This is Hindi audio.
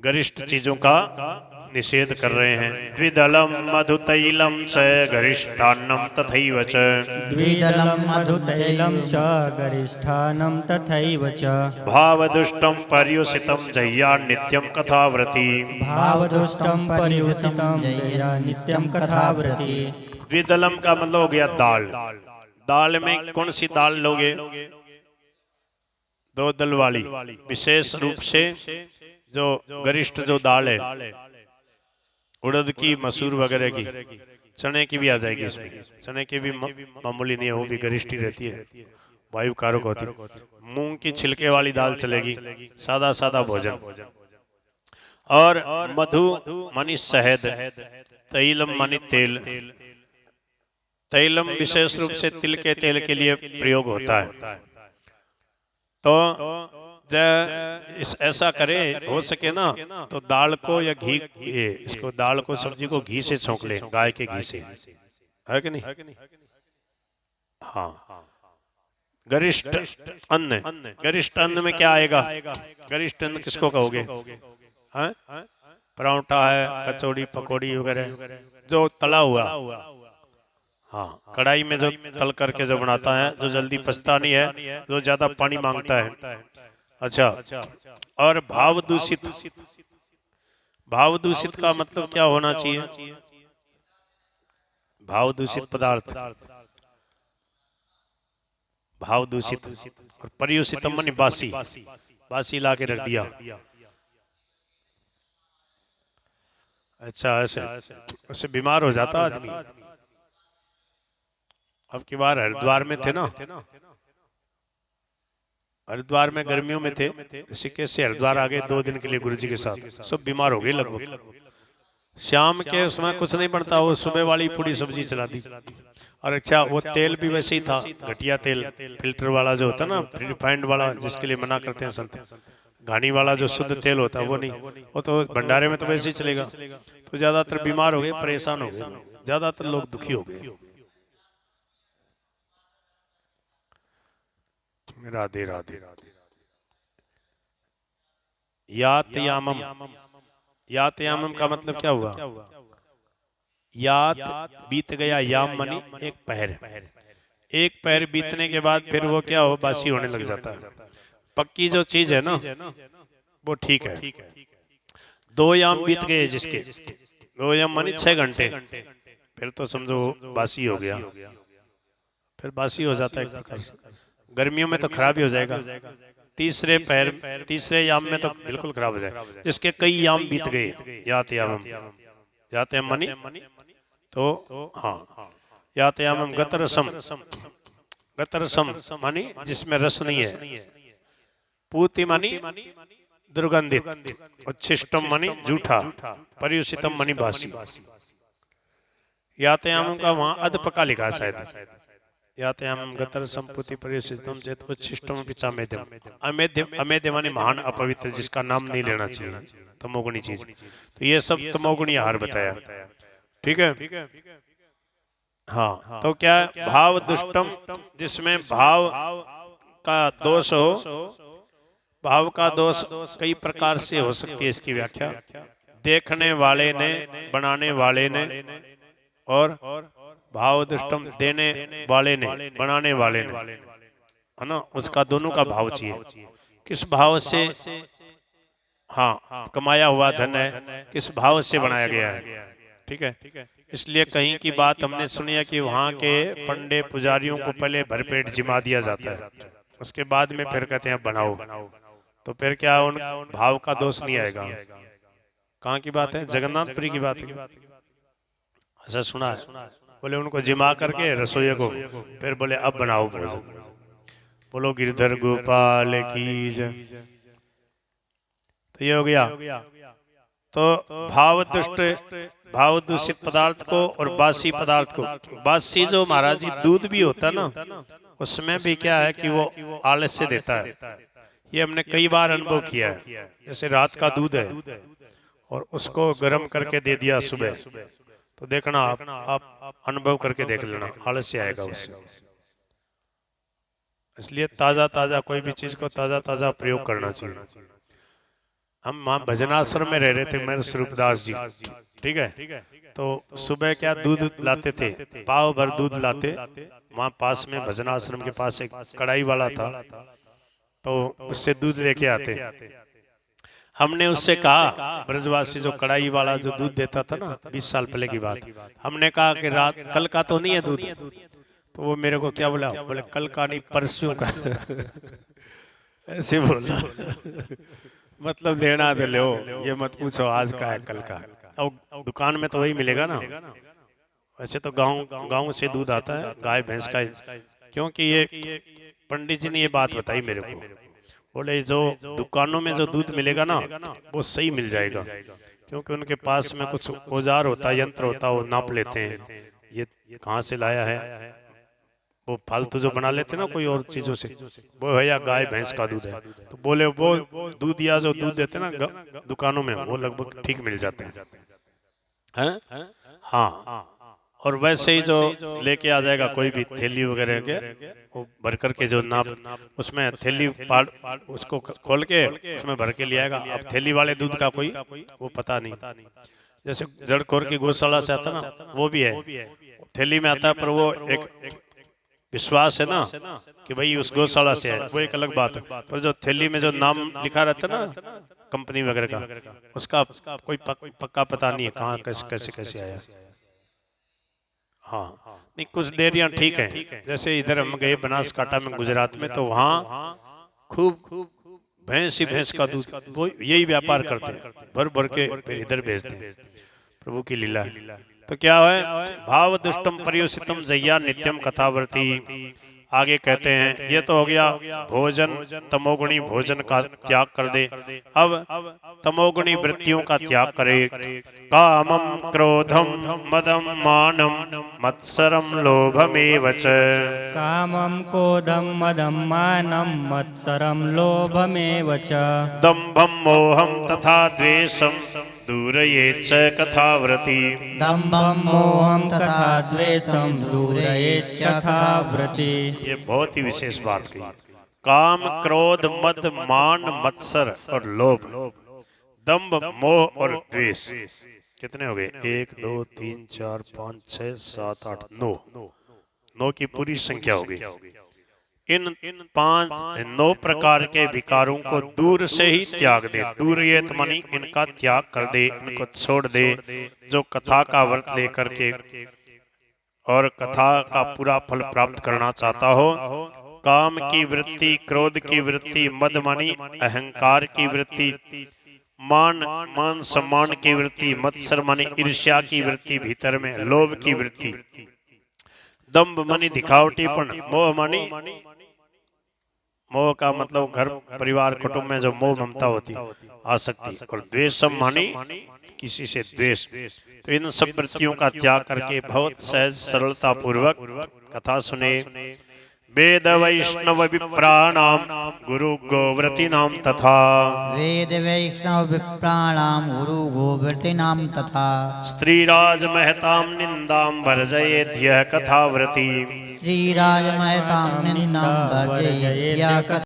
गरिष्ठ चीजों का निषेध कर रहे हैं। द्विदलम मधुतैलम च गरिष्ठान्नम तथैव च। द्विदलम मधुतैलम च गरिष्ठानं तथैव च। भावदुष्टम पर्युषितम जह्या नित्यम कथाव्रती। भावदुष्टं पर्युषितं जया नित्यं कथाव्रती। द्विदलम का मतलब हो गया दाल। दाल में कौन सी दाल लोगे? दो दल वाली, विशेष रूप से जो गरिष्ठ जो दाल है, उड़द की, मसूर वगैरह की, चने की भी आ जाएगी इसमें। चने की भी मामूली नहीं है, वो भी गरिष्ठ ही रहती है, वायु कारक होती है। मूंग की छिलके वाली दाल चलेगी, सादा सादा भोजन। और मधु मानी शहद, तैलम मानी तेल। तैलम विशेष रूप से तिल के तेल के लिए प्रयोग होता है। तो ऐसा करे, हो सके ना तो दाल को या घी, इसको दाल को, सब्जी को घी से छौंक ले, गाय के घी से, है कि नहीं? हाँ। गरिष्ठ अन्न, गरिष्ठ अन्न में क्या आएगा? गरिष्ठ अन्न किसको कहोगे? परांठा है, कचौड़ी पकौड़ी वगैरह, जो तला हुआ। हाँ, कढ़ाई में जो तल करके जो बनाता है, जो जल्दी पचता नहीं है, जो ज्यादा पानी मांगता है। अच्छा, और भाव दूषित। भाव दूषित का मतलब क्या होना चाहिए? भाव दूषित पदार्थ, भाव दूषित। और पर्युषितम माने बासी, बासी ला के रख दिया। अच्छा, ऐसे उससे बीमार हो जाता आदमी। अब की बार हरिद्वार में थे ना, हरिद्वार में गर्मियों में थे, ऋषिकेश से हरिद्वार आ गए 2 दिन के लिए गुरुजी के साथ। सब बीमार हो गए लगभग। शाम के उसमें कुछ नहीं बनता, वो सुबह वाली पूरी सब्जी चला दी। और अच्छा, वो तेल भी वैसे ही था, घटिया तेल, फिल्टर वाला जो होता ना, रिफाइंड वाला, जिसके लिए मना करते हैं संत। घानी वाला जो शुद्ध तेल होता है वो नहीं, वो तो भंडारे में तो वैसे ही चलेगा। तो ज्यादातर बीमार हो गए, परेशान हो गए, ज्यादातर लोग दुखी हो गए। राधे राधे। यातयामम, यातयामम का मतलब क्या हुआ? यात बीत गया, याम मनी एक पहर। एक पहर बीतने के बाद फिर वो क्या हो, बासी होने लग जाता है। पक्की जो चीज है ना, वो ठीक है। 2 याम बीत गए जिसके, 2 याम मानी 6 घंटे, फिर तो समझो बासी हो गया। फिर बासी हो जाता है एक प्रकार से। गर्मियों में तो खराब ही हो जाएगा। तीसरे पैर, तीसरे याम में तो बिल्कुल खराब हो जाएगा। जिसके कई याम बीत गए, यातयामम, यातयाम मानी तो, हाँ, यातयामम गतरसम, गतरसम मानी जिसमें रस नहीं है। पूति मानी दुर्गंधित, उच्छिष्टम मानी झूठा, पर्युषितम मानी बासी। यातयामम का वहां अध पका लिखा है शायद। यातयामम गतर संपुति पर्युषितम चेत उच्छिष्टम पिचामेद्यम। अमेद्यम, अमेद्यम मानी महान अपवित्र, जिसका नाम नहीं लेना चाहिए, तमोगुणी चीज। तो ये सब तमोगुणी आहार बताया। ठीक है। हाँ, तो क्या है? भाव दुष्टम, जिसमें भाव का दोष हो। भाव का दोष कई प्रकार से हो सकती है, इसकी व्याख्या देखने वाले ने, बनाने वाले ने, और भाव दुष्टम देने वाले ने, बनाने वाले ने, है ना, उसका दोनों का भाव चाहिए। किस भाव से, हाँ, कमाया हुआ धन है, किस भाव से बनाया गया है। ठीक है। इसलिए कहीं की बात हमने सुनी है कि वहां के पंडे पुजारियों को पहले भरपेट जिमा दिया जाता है, उसके बाद में फिर कहते हैं बनाओ। तो फिर क्या उन भाव का दोष नहीं आएगा। कहाँ की बात है? जगन्नाथपुरी की बात है। ऐसा सुना है, बोले उनको जिमा करके रसोइया को, फिर बोले अब बनाओ भोजन। बोलो गिरधर गोपाल की जय। तो ये हो गया। तो भाव दुष्ट, भाव दूषित पदार्थ को और बासी पदार्थ को। बासी जो महाराज जी दूध भी होता है ना, उसमें भी क्या है कि वो आलस्य देता है। ये हमने कई बार अनुभव किया है। जैसे रात का दूध है और उसको गर्म करके दे दिया सुबह, तो देखना आप अनुभव करके देख लेना, आलस्य आएगा उससे। इसलिए ताजा ताजा कोई भी चीज को ताजा ताजा प्रयोग करना चाहिए। हम वहाँ भजनाश्रम में रह रहे थे, मेरे स्वरूपदास जी, ठीक है। तो सुबह क्या दूध लाते थे, पाव भर दूध लाते। वहाँ पास में भजनाश्रम के पास एक कढ़ाई वाला था, तो उससे दूध लेके आते। हमने उससे कहा, ब्रजवासी जो कढ़ाई वाला जो दूध देता था ना, 20 साल पहले की बात, हमने कहा कि रात कल का तो नहीं है दूध। तो वो मेरे को क्या बोला, बोले कल का नहीं परसों का। ऐसे बोला। मतलब लेना दे लो, ये मत पूछो आज का है कल का। अब दुकान में तो वही मिलेगा ना। वैसे तो गांव से दूध आता है, गाय भैंस का। क्योंकि ये पंडित जी ने ये बात बताई मेरे को, बोले जो दुकानों में जो दूध मिलेगा ना वो सही मिल जाएगा, क्योंकि उनके पास में कुछ औजार होता है, यंत्र होता है, वो नाप लेते हैं ये कहाँ से लाया है। वो फालतू जो बना लेते ना कोई और चीजों से, वो है या गाय भैंस का दूध है। तो बोले वो दूध या जो दूध देते ना दुकानों में, वो लगभग ठीक मिल जाते हैं। हाँ, और वैसे ही जो लेके आ जाएगा कोई भी थैली वगैरह के, वो भर करके जो नाप, उसमें थैली उसको खोल के उसमें भर के ले आएगा। अब थैली वाले दूध का कोई वो पता नहीं। जैसे जड़खोर की गौशाला से आता ना, वो भी है, थैली में आता है, पर वो एक विश्वास है ना कि भाई उस गौशाला से है, वो एक अलग बात है। पर जो थैली में जो नाम लिखा रहता है ना कंपनी वगैरह का, उसका कोई पक्का पता नहीं है कहाँ कैसे कैसे आया। हाँ, नहीं कुछ डेयरियां ठीक हैं, जैसे इधर हम गए बनासकांठा में, गुजरात में, तो वहाँ खूब भैंस ही भैंस का दूध, वो यही व्यापार करते हैं, भर भर के फिर इधर भेजते हैं। प्रभु की लीला है। तो क्या है, भाव दुष्टम परियोषितम जय्या नित्यम कथावर्ती। आगे कहते हैं, ये तो हो गया भोजन, तमोगुणी भोजन का त्याग कर दे। अब तमोगुणी वृत्तियों का त्याग करे। कामम क्रोधम मदम मानम मत्सरम लोभमेव च। कामं क्रोधं मदं मानं मत्सरं लोभमेव च। दम्भम मोहम तथा द्वेषम दूरयेत् च कथाव्रती। दम्भं मोहं तथा द्वेषं दूरयेत् कथाव्रती। ये बहुत ही विशेष बात कही। काम, क्रोध, मद, मान, मत्सर और लोभ, दंभ, मोह और द्वेष, कितने हो गए? 1 2 3 4 5 6 7 8 9 की पूरी संख्या हो गई। इन 9 प्रकार के विकारों को दूर से ही त्याग दे। दूर ये मनी इनका त्याग कर दे, इनको छोड़ दे। जो कथा का व्रत लेकर के और कथा का पूरा फल प्राप्त करना चाहता हो, काम की वृत्ति, क्रोध की वृत्ति, मद मानी अहंकार की वृत्ति, मान सम्मान की वृत्ति, मत्सर मानी ईर्ष्या की वृत्ति भीतर में, लोभ की वृत्ति, दंभ मानी दिखावटीपन, मोह मानी, मोह का मतलब घर परिवार कुटुंब में जो मोह ममता होती, आसक्ति, और द्वेषम मानी किसी से द्वेष। तो इन सब वृत्तियों का त्याग करके बहुत सहज सरलता पूर्वक कथा सुने। वेद वैष्णव विप्राणाम गुरु गोव्रतीनां तथा। वेद वैष्णव विप्राणाम गुरु गोव्रतीनां तथा। स्त्रीराज महतां निंदां वर्जयेद्यः कथाव्रती। श्रीराज महतां निंदां वर्जयेद्यः